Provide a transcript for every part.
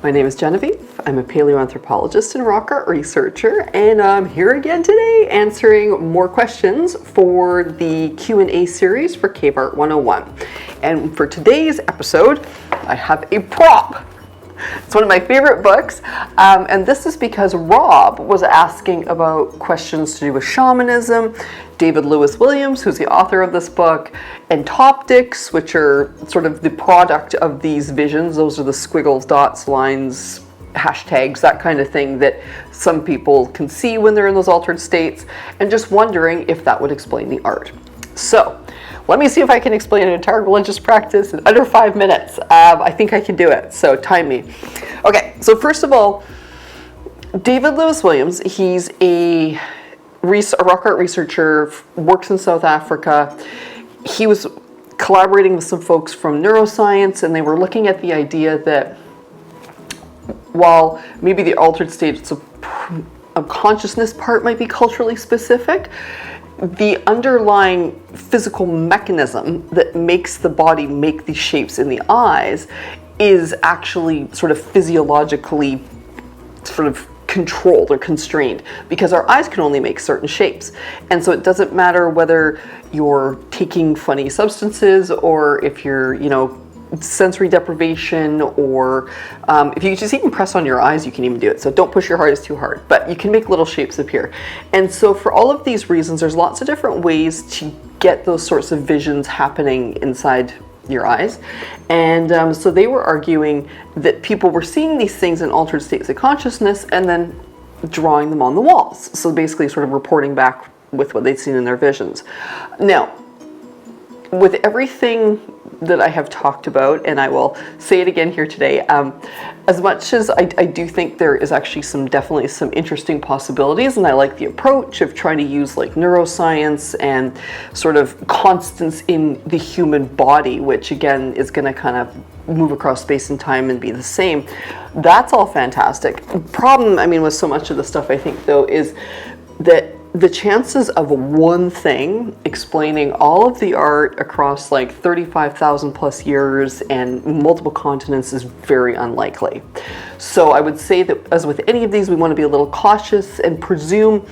My name is Genevieve. I'm a paleoanthropologist and rock art researcher, and I'm here again today answering more questions for the Q&A series for Cave Art 101. And for today's episode, I have a prop. It's one of my favorite books, and this is because Rob was asking about questions to do with shamanism, David Lewis Williams, who's the author of this book, and toptics, which are sort of the product of these visions. Those are the squiggles, dots, lines, hashtags, that kind of thing that some people can see when they're in those altered states, and just wondering if that would explain the art. So, let me see if I can explain an entire religious practice in under 5 minutes. I think I can do it, so time me. Okay, so first of all, David Lewis Williams, he's a rock art researcher, works in South Africa. He was collaborating with some folks from neuroscience, and they were looking at the idea that while maybe the altered states of consciousness part might be culturally specific, the underlying physical mechanism that makes the body make these shapes in the eyes is actually sort of physiologically sort of controlled or constrained, because our eyes can only make certain shapes. And so it doesn't matter whether you're taking funny substances or if you're, sensory deprivation, or if you just even press on your eyes, you can even do it. So don't push your hardest too hard, but you can make little shapes appear. And so for all of these reasons, there's lots of different ways to get those sorts of visions happening inside your eyes. And so they were arguing that people were seeing these things in altered states of consciousness and then drawing them on the walls. So basically sort of reporting back with what they'd seen in their visions. Now, with everything that I have talked about, and I will say it again here today, as much as I do think there is actually definitely some interesting possibilities, and I like the approach of trying to use like neuroscience and sort of constants in the human body, which again is going to kind of move across space and time and be the same. That's all fantastic. The problem, with so much of the stuff I think though is that the chances of one thing explaining all of the art across like 35,000 plus years and multiple continents is very unlikely. So I would say that as with any of these, we want to be a little cautious and presume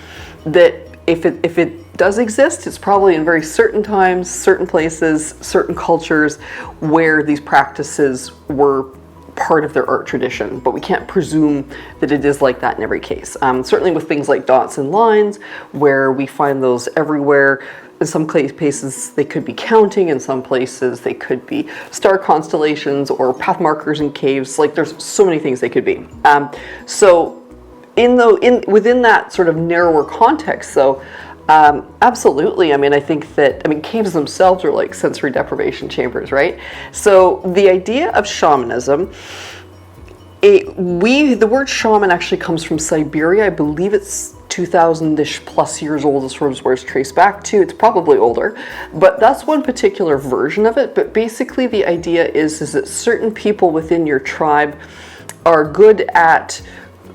that if it does exist, it's probably in very certain times, certain places, certain cultures where these practices were part of their art tradition, but we can't presume that it is like that in every case. Certainly with things like dots and lines, where we find those everywhere. In some places they could be counting, in some places they could be star constellations or path markers in caves. Like there's so many things they could be. So within that sort of narrower context though, absolutely. I think that, caves themselves are like sensory deprivation chambers, right? So the idea of shamanism, the word shaman actually comes from Siberia. I believe it's 2,000-ish plus years old as far as where it's traced back to. It's probably older, but that's one particular version of it. But basically the idea is that certain people within your tribe are good at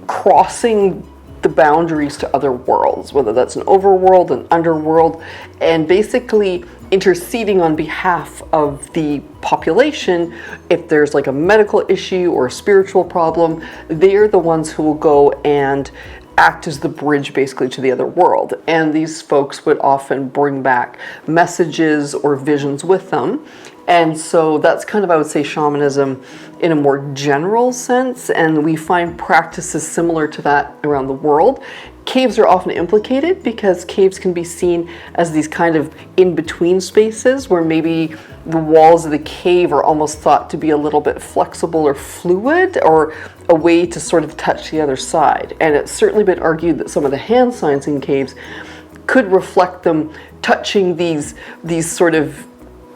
crossing the boundaries to other worlds, whether that's an overworld, an underworld, and basically interceding on behalf of the population. If there's like a medical issue or a spiritual problem, they're the ones who will go and act as the bridge basically to the other world. And these folks would often bring back messages or visions with them. And so that's kind of, I would say, shamanism in a more general sense, and we find practices similar to that around the world. Caves are often implicated because caves can be seen as these kind of in-between spaces where maybe the walls of the cave are almost thought to be a little bit flexible or fluid, or a way to sort of touch the other side. And it's certainly been argued that some of the hand signs in caves could reflect them touching these sort of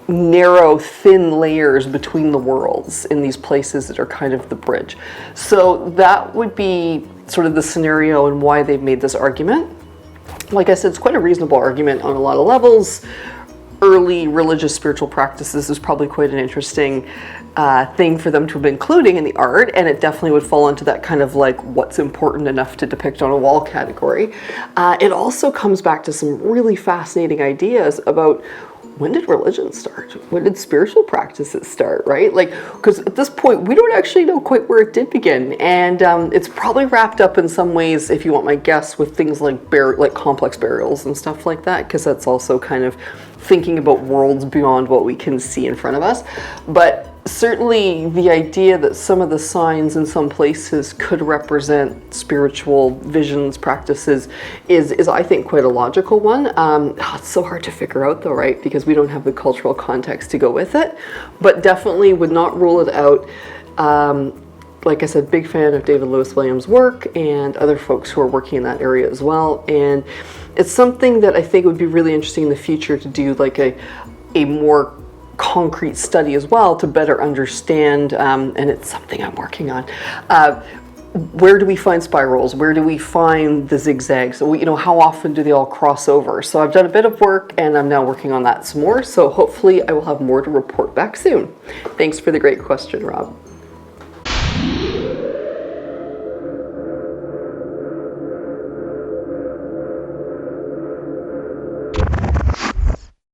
narrow, thin layers between the worlds in these places that are kind of the bridge. So that would be sort of the scenario and why they've made this argument. Like I said, it's quite a reasonable argument on a lot of levels. Early religious spiritual practices is probably quite an interesting thing for them to be including in the art, and it definitely would fall into that kind of like what's important enough to depict on a wall category. It also comes back to some really fascinating ideas about when did religion start? When did spiritual practices start, right? Like, because at this point, we don't actually know quite where it did begin. And it's probably wrapped up in some ways, if you want my guess, with things like complex burials and stuff like that, because that's also kind of thinking about worlds beyond what we can see in front of us. But certainly the idea that some of the signs in some places could represent spiritual visions, practices, is I think quite a logical one. It's so hard to figure out though, right? Because we don't have the cultural context to go with it, but definitely would not rule it out. Like I said, big fan of David Lewis Williams' work and other folks who are working in that area as well. And it's something that I think would be really interesting in the future to do like a more concrete study as well to better understand, and it's something I'm working on. Where do we find spirals? Where do we find the zigzags? So, how often do they all cross over? So I've done a bit of work and I'm now working on that some more. So hopefully I will have more to report back soon. Thanks for the great question, Rob.